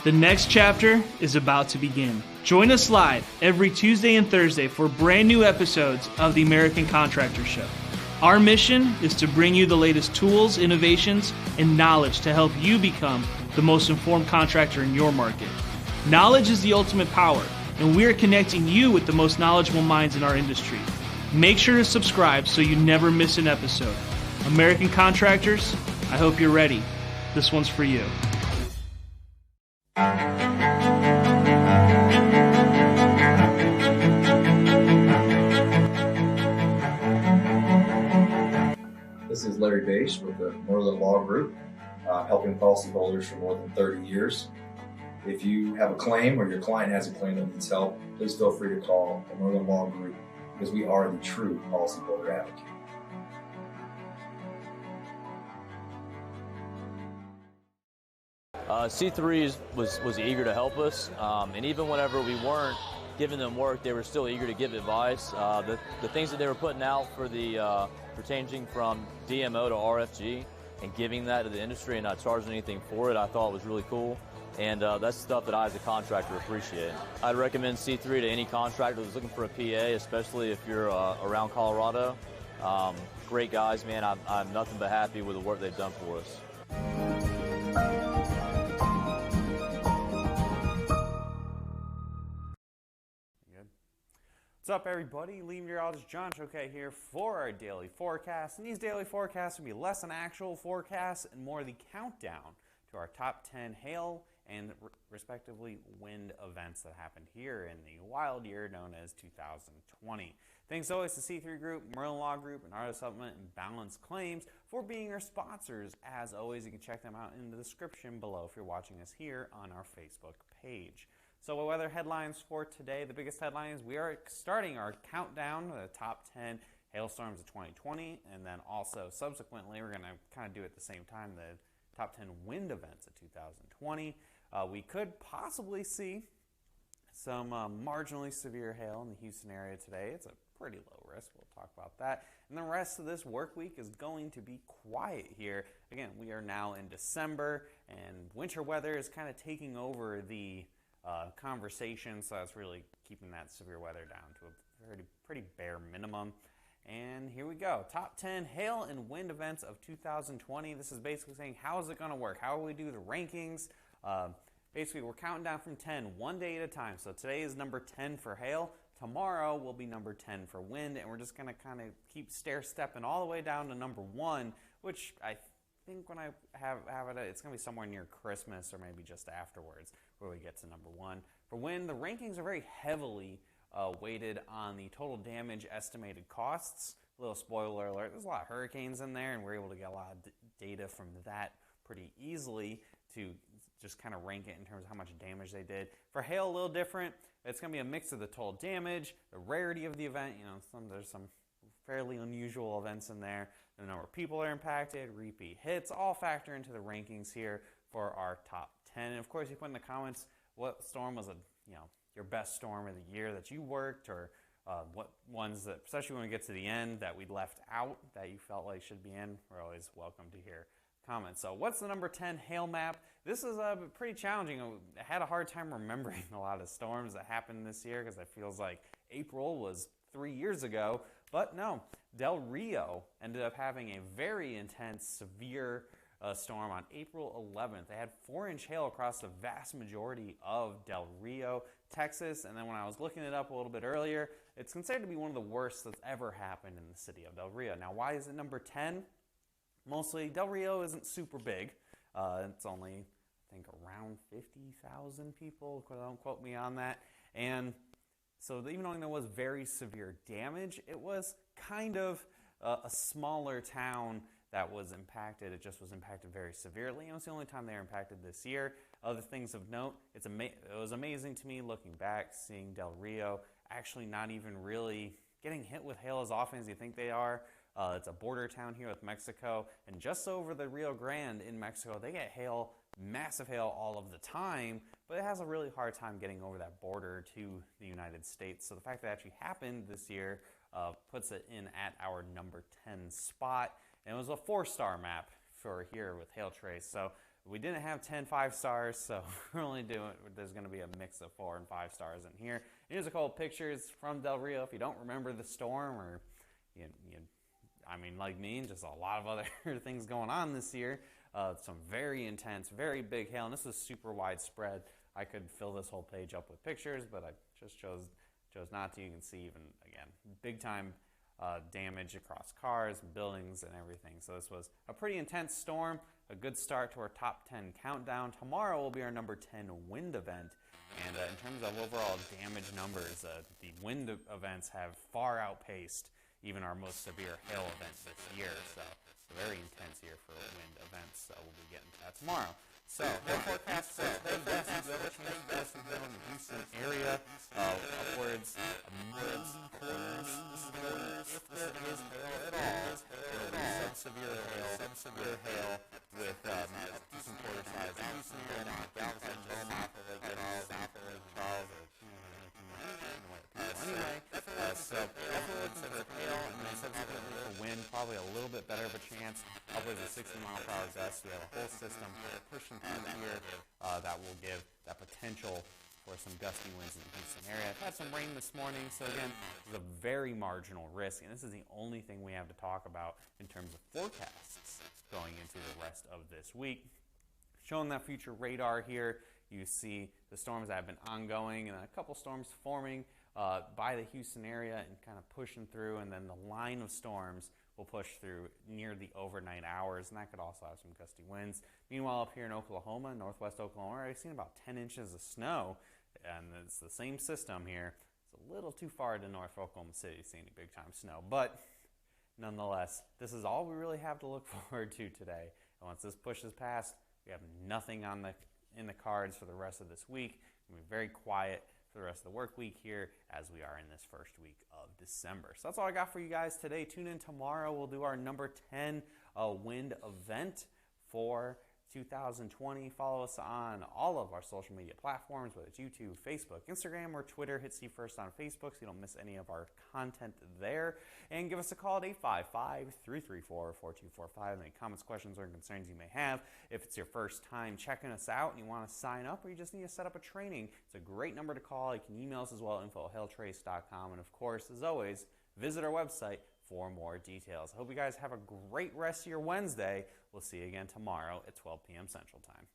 The next chapter is about to begin. Join us live every Tuesday and Thursday for brand new episodes of the American Contractor Show. Our mission is to bring you the latest tools, innovations, and knowledge to help you become the most informed contractor in your market. Knowledge is the ultimate power, and we are connecting you with the most knowledgeable minds in our industry. Make sure to subscribe so you never miss an episode. American Contractors, I hope you're ready. This one's for you. This is Larry Bache with the Merlin Law Group, helping policyholders for more than 30 years. If you have a claim or your client has a claim that needs help, please feel free to call the Merlin Law Group because we are the true policyholder advocate. C3 was eager to help us, and even whenever we weren't giving them work, they were still eager to give advice. The things that they were putting out for the for changing from DMO to RFG and giving that to the industry and not charging anything for it, I thought was really cool. And that's stuff that I, as a contractor, appreciate. I'd recommend C3 to any contractor that's looking for a PA, especially if you're around Colorado. Great guys, man. I'm nothing but happy with the work they've done for us. What's up, everybody? Lead meteorologist John Choquet here for our daily forecast. And these daily forecasts will be less an actual forecast and more the countdown to our top 10 hail and respectively wind events that happened here in the wild year known as 2020. Thanks always to C3 Group, Merlin Law Group, and Auto Supplement and Balance Claims for being our sponsors. As always, you can check them out in the description below if you're watching us here on our Facebook page. So what weather headlines for today? The biggest headline is we are starting our countdown to the top 10 hailstorms of 2020, and then also subsequently we're going to kind of do at the same time the top 10 wind events of 2020. We could possibly see some marginally severe hail in the Houston area today. It's a pretty low risk. We'll talk about that. And the rest of this work week is going to be quiet here. Again, we are now in December, and winter weather is kind of taking over the conversation, so it's really keeping that severe weather down to a pretty bare minimum. And here we go. Top 10 hail and wind events of 2020. This is basically saying, how is it going to work? How will we do the rankings? Basically, we're counting down from 10, one day at a time. So today is number 10 for hail. Tomorrow will be number 10 for wind, and we're just going to kind of keep stair-stepping all the way down to number 1, which I think when I have it, it's going to be somewhere near Christmas or maybe just afterwards where we get to number 1. For wind, the rankings are very heavily weighted on the total damage estimated costs. A little spoiler alert, there's a lot of hurricanes in there, and we're able to get a lot of data from that pretty easily to just kind of rank it in terms of how much damage they did. For hail, a little different. It's going to be a mix of the total damage, the rarity of the event. You know, there's some fairly unusual events in there. The number of people that are impacted, repeat hits, all factor into the rankings here for our top 10. And of course, you put in the comments what storm was your best storm of the year that you worked, or what ones that, especially when we get to the end, that we left out that you felt like should be in. We're always welcome to hear comments. So what's the number 10 hail map? This is pretty challenging. I had a hard time remembering a lot of storms that happened this year because it feels like April was 3 years ago. But no, Del Rio ended up having a very intense, severe storm on April 11th. They had 4-inch hail across the vast majority of Del Rio, Texas. And then when I was looking it up a little bit earlier, it's considered to be one of the worst that's ever happened in the city of Del Rio. Now, why is it number 10? Mostly, Del Rio isn't super big. It's only, I think, around 50,000 people. Don't quote me on that. And so even though there was very severe damage, it was kind of a smaller town that was impacted. It just was impacted very severely. It was the only time they were impacted this year. Other things of note, it was amazing to me looking back, seeing Del Rio actually not even really getting hit with hail as often as you think they are. It's a border town here with Mexico, and just over the Rio Grande in Mexico, they get hail, massive hail all of the time, but it has a really hard time getting over that border to the United States. So the fact that it actually happened this year puts it in at our number 10 spot. And it was a 4-star map for here with hail trace. So we didn't have 10 5-stars, so there's going to be a mix of 4 and 5 stars in here. Here's a couple pictures from Del Rio. If you don't remember the storm, or like me, just a lot of other things going on this year. Some very intense, very big hail, and this is super widespread. I could fill this whole page up with pictures, but I just chose not to. You can see even, again, big time damage across cars, buildings, and everything. So this was a pretty intense storm, a good start to our top 10 countdown. Tomorrow will be our number 10 wind event, and in terms of overall damage numbers, the wind events have far outpaced even our most severe hail event this year. So it's a very intense year for wind events. So we'll be getting to that tomorrow. So, hail forecast for today, yes, you have a chance of gusty hail in the Houston area, upwards of millions. If there is hail at all, it will be subsevere hail with decent quarter size in Houston area, not Galveston, just south of Lake Charles, anyway, so upwards of hail and then subsequently for wind, probably a little bit better of a chance, upwards of 60 mile per hour gusts. We have a whole system pushing through here that will give that potential for some gusty winds in the Houston area. I've had some rain this morning, so again, this is a very marginal risk, and this is the only thing we have to talk about in terms of forecasts going into the rest of this week. Showing that future radar here, you see the storms that have been ongoing and a couple storms forming by the Houston area and kind of pushing through, and then the line of storms will push through near the overnight hours, and that could also have some gusty winds. Meanwhile, up here in Oklahoma, northwest Oklahoma, I've seen about 10 inches of snow, and it's the same system here. It's a little too far to North Oklahoma City to see any big-time snow, but nonetheless, this is all we really have to look forward to today. And once this pushes past, we have nothing in the cards for the rest of this week. We'll be very quiet for the rest of the work week here as we are in this first week of December. So that's all I got for you guys today. Tune in tomorrow. We'll do our number 10 wind event for 2020. Follow us on all of our social media platforms, whether it's YouTube, Facebook, Instagram, or Twitter. Hit See First on Facebook so you don't miss any of our content there. And give us a call at 855-334-4245. Any comments, questions, or concerns you may have. If it's your first time checking us out and you want to sign up, or you just need to set up a training, it's a great number to call. You can email us as well, info@hailtrace.com. And of course, as always, visit our website for more details. I hope you guys have a great rest of your Wednesday. We'll see you again tomorrow at 12 p.m. Central Time.